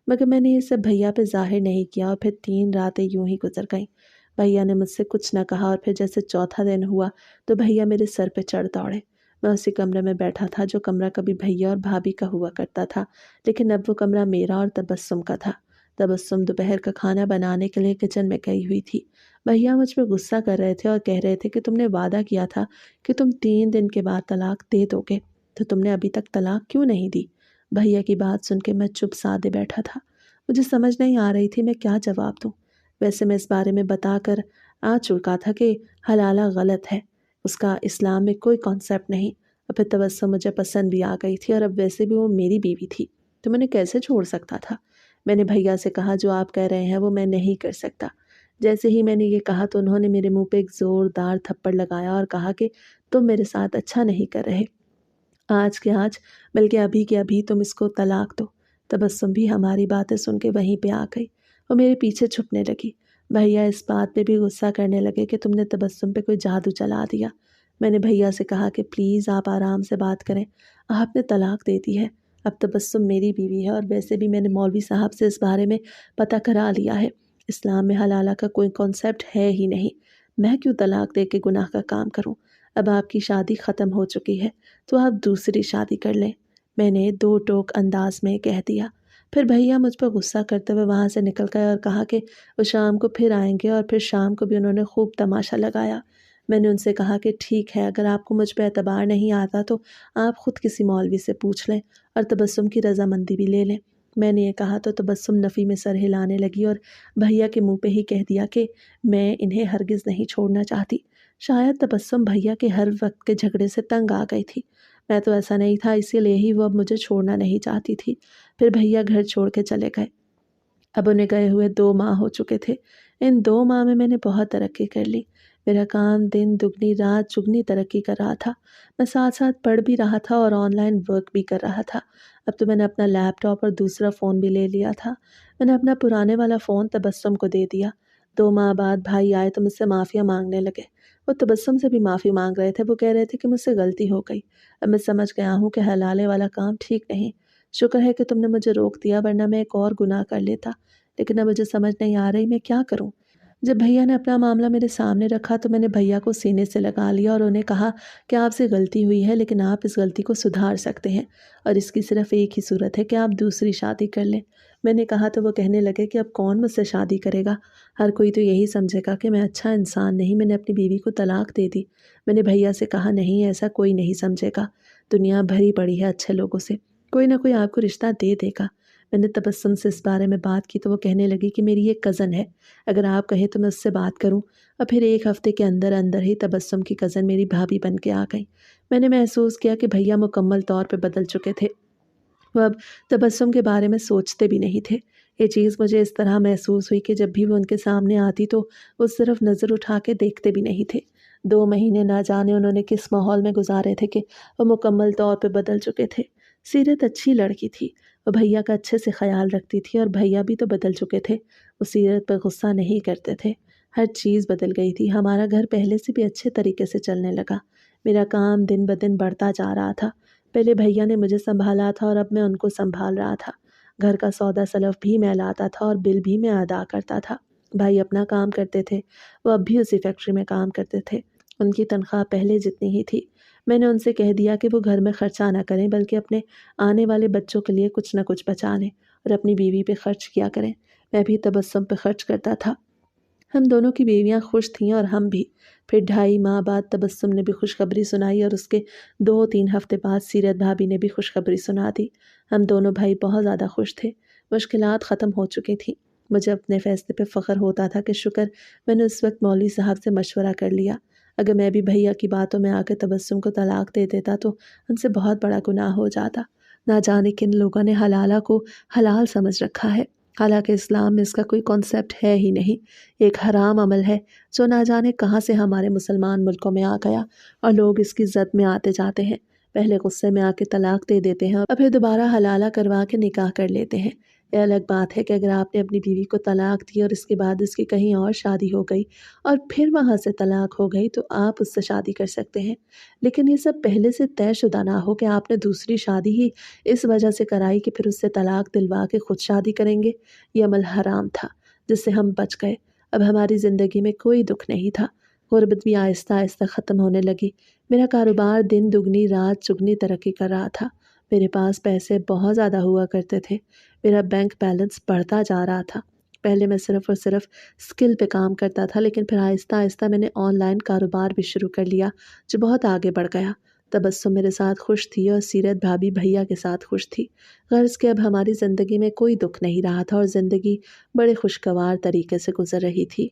A: مگر میں نے یہ سب بھیا پہ ظاہر نہیں کیا اور پھر 3 راتیں یوں ہی گزر گئیں۔ بھیا نے مجھ سے کچھ نہ کہا اور پھر جیسے چوتھا دن ہوا تو بھیا میرے سر پہ چڑھ دوڑے۔ میں اسی کمرے میں بیٹھا تھا جو کمرہ کبھی بھیا اور بھابھی کا ہوا کرتا تھا، لیکن اب وہ کمرہ میرا اور تبسم کا تھا۔ تبسم دوپہر کا کھانا بنانے کے لیے کچن میں گئی ہوئی تھی۔ بھیا مجھ پہ غصہ کر رہے تھے اور کہہ رہے تھے کہ تم نے وعدہ کیا تھا کہ تم 3 دن کے بعد طلاق دے دو گے، تو تم نے ابھی تک طلاق کیوں نہیں دی؟ بھیا کی بات سن کے میں چپ سادے بیٹھا تھا۔ مجھے سمجھ نہیں آ رہی تھی میں کیا جواب دوں۔ ویسے میں اس بارے میں بتا کر آ چکا تھا کہ حلالہ غلط ہے، اس کا اسلام میں کوئی کانسیپٹ نہیں۔ اور پھر تبسم مجھے پسند بھی آ گئی تھی اور اب ویسے بھی وہ میری بیوی تھی، تو میں نے کیسے چھوڑ سکتا تھا؟ میں نے بھیا سے کہا جو آپ کہہ رہے ہیں وہ میں نہیں کر سکتا۔ جیسے ہی میں نے یہ کہا تو انہوں نے میرے منہ پہ ایک زوردار تھپڑ لگایا اور کہا کہ تم میرے ساتھ اچھا نہیں کر رہے، آج کے آج بلکہ ابھی کے ابھی تم اس کو طلاق دو۔ تبسم بھی ہماری باتیں سن کے وہیں پہ آ گئی۔ وہ میرے پیچھے چھپنے لگی۔ بھیا اس بات پہ بھی غصہ کرنے لگے کہ تم نے تبسم پہ کوئی جادو چلا دیا۔ میں نے بھیا سے کہا کہ پلیز آپ آرام سے بات کریں، آپ نے طلاق دے دی ہے، اب تبسم میری بیوی ہے اور ویسے بھی میں نے مولوی صاحب سے اس بارے میں پتہ کرا لیا ہے، اسلام میں حلالہ کا کوئی کانسیپٹ ہے ہی نہیں، میں کیوں طلاق دے کے گناہ کا کام کروں؟ اب آپ کی شادی ختم ہو چکی ہے تو آپ دوسری شادی کر لیں، میں نے 2 ٹوک انداز میں کہہ دیا۔ پھر بھیا مجھ پر غصہ کرتے ہوئے وہاں سے نکل گئے اور کہا کہ وہ شام کو پھر آئیں گے، اور پھر شام کو بھی انہوں نے خوب تماشا لگایا۔ میں نے ان سے کہا کہ ٹھیک ہے، اگر آپ کو مجھ پہ اعتبار نہیں آتا تو آپ خود کسی مولوی سے پوچھ لیں اور تبسم کی رضامندی بھی لے لیں۔ میں نے یہ کہا تو تبسم نفی میں سر ہلانے لگی اور بھیا کے منہ پہ ہی کہہ دیا کہ میں انہیں ہرگز نہیں چھوڑنا چاہتی۔ شاید تبسم بھیا کے ہر وقت کے جھگڑے سے تنگ آ گئی تھی۔ میں تو ایسا نہیں تھا، اسی لیے ہی وہ اب مجھے چھوڑنا نہیں چاہتی تھی۔ پھر بھیا گھر چھوڑ کے چلے گئے۔ اب انہیں گئے ہوئے 2 ماہ ہو چکے تھے۔ ان 2 ماہ میں نے بہت ترقی کر لی۔ میرا کام دن دگنی رات چگنی ترقی کر رہا تھا۔ میں ساتھ ساتھ پڑھ بھی رہا تھا اور آن لائن ورک بھی کر رہا تھا۔ اب تو میں نے اپنا لیپ ٹاپ اور دوسرا فون بھی لے لیا تھا۔ میں نے اپنا پرانے والا فون تبسم کو دے دیا۔ 2 ماہ بعد بھائی آئے تو مجھ سے معافیا مانگنے لگے۔ وہ تبسم سے بھی معافی مانگ رہے تھے۔ وہ کہہ رہے تھے کہ مجھ سے غلطی ہو گئی، اب میں سمجھ گیا ہوں کہ حلالے والا کام ٹھیک نہیں۔ شکر ہے کہ تم نے مجھے روک دیا، ورنہ میں ایک اور گناہ کر لیتا۔ لیکن اب مجھے سمجھ نہیں آ رہی میں کیا کروں۔ جب بھیا نے اپنا معاملہ میرے سامنے رکھا تو میں نے بھیا کو سینے سے لگا لیا اور انہیں کہا کہ آپ سے غلطی ہوئی ہے، لیکن آپ اس غلطی کو سدھار سکتے ہیں اور اس کی صرف ایک ہی صورت ہے کہ آپ دوسری شادی کر لیں۔ میں نے کہا تو وہ کہنے لگے کہ اب کون مجھ سے شادی کرے گا، ہر کوئی تو یہی سمجھے گا کہ میں اچھا انسان نہیں، میں نے اپنی بیوی کو طلاق دے دی۔ میں نے بھیا سے کہا نہیں، ایسا کوئی نہیں سمجھے گا، دنیا بھری پڑی ہے اچھے لوگوں سے، کوئی نہ کوئی آپ کو رشتہ دے دے گا۔ میں نے تبسم سے اس بارے میں بات کی تو وہ کہنے لگی کہ میری ایک کزن ہے، اگر آپ کہیں تو میں اس سے بات کروں۔ اور پھر 1 ہفتے کے اندر اندر ہی تبسم کی کزن میری بھابھی بن کے آ گئی۔ میں نے محسوس کیا کہ بھیا مکمل طور پہ بدل چکے تھے، وہ اب تبسم کے بارے میں سوچتے بھی نہیں تھے۔ یہ چیز مجھے اس طرح محسوس ہوئی کہ جب بھی وہ ان کے سامنے آتی تو وہ صرف نظر اٹھا کے دیکھتے بھی نہیں تھے۔ 2 مہینے نہ جانے انہوں نے کس ماحول میں گزارے تھے کہ وہ مکمل طور پہ بدل چکے تھے۔ سیرت اچھی لڑکی تھی، وہ بھیا کا اچھے سے خیال رکھتی تھی اور بھیا بھی تو بدل چکے تھے، وہ سیرت پر غصہ نہیں کرتے تھے۔ ہر چیز بدل گئی تھی، ہمارا گھر پہلے سے بھی اچھے طریقے سے چلنے لگا۔ میرا کام دن بدن بڑھتا جا رہا تھا۔ پہلے بھیا نے مجھے سنبھالا تھا اور اب میں ان کو سنبھال رہا تھا۔ گھر کا سودا سلف بھی میں لاتا تھا اور بل بھی میں ادا کرتا تھا۔ بھائی اپنا کام کرتے تھے، وہ اب بھی اسی فیکٹری میں کام کرتے تھے۔ ان کی تنخواہ پہلے جتنی ہی تھی۔ میں نے ان سے کہہ دیا کہ وہ گھر میں خرچہ نہ کریں بلکہ اپنے آنے والے بچوں کے لیے کچھ نہ کچھ بچا لیں اور اپنی بیوی پہ خرچ کیا کریں۔ میں بھی تبسم پہ خرچ کرتا تھا۔ ہم دونوں کی بیویاں خوش تھیں اور ہم بھی۔ پھر 2.5 ماہ بعد تبسم نے بھی خوشخبری سنائی اور اس کے 2-3 ہفتے بعد سیرت بھابھی نے بھی خوشخبری سنا دی۔ ہم دونوں بھائی بہت زیادہ خوش تھے، مشکلات ختم ہو چکی تھیں۔ مجھے اپنے فیصلے پہ فخر ہوتا تھا کہ شکر میں نے اس وقت مولوی صاحب سے مشورہ کر لیا۔ اگر میں بھی بھیا کی باتوں میں آ کے تبسم کو طلاق دے دیتا تو ہم سے بہت بڑا گناہ ہو جاتا۔ نہ جانے کن لوگوں نے حلالہ کو حلال سمجھ رکھا ہے۔ حالانکہ اسلام میں اس کا کوئی کانسیپٹ ہے ہی نہیں۔ ایک حرام عمل ہے جو نہ جانے کہاں سے ہمارے مسلمان ملکوں میں آ گیا، اور لوگ اس کی زد میں آتے جاتے ہیں۔ پہلے غصے میں آ کے طلاق دے دیتے ہیں اور پھر دوبارہ حلالہ کروا کے نکاح کر لیتے ہیں۔ یہ الگ بات ہے کہ اگر آپ نے اپنی بیوی کو طلاق دی اور اس کے بعد اس کی کہیں اور شادی ہو گئی اور پھر وہاں سے طلاق ہو گئی تو آپ اس سے شادی کر سکتے ہیں، لیکن یہ سب پہلے سے طے شدہ نہ ہو کہ آپ نے دوسری شادی ہی اس وجہ سے کرائی کہ پھر اس سے طلاق دلوا کے خود شادی کریں گے۔ یہ عمل حرام تھا جس سے ہم بچ گئے۔ اب ہماری زندگی میں کوئی دکھ نہیں تھا۔ غربت بھی آہستہ آہستہ ختم ہونے لگی۔ میرا کاروبار دن دگنی رات چگنی ترقی کر رہا تھا۔ میرے پاس پیسے بہت زیادہ ہوا کرتے تھے۔ میرا بینک بیلنس بڑھتا جا رہا تھا۔ پہلے میں صرف اور صرف سکل پہ کام کرتا تھا، لیکن پھر آہستہ آہستہ میں نے آن لائن کاروبار بھی شروع کر لیا جو بہت آگے بڑھ گیا۔ تبسم میرے ساتھ خوش تھی اور سیرت بھابھی بھیا کے ساتھ خوش تھی۔ غرض کہ اب ہماری زندگی میں کوئی دکھ نہیں رہا تھا اور زندگی بڑے خوشگوار طریقے سے گزر رہی تھی۔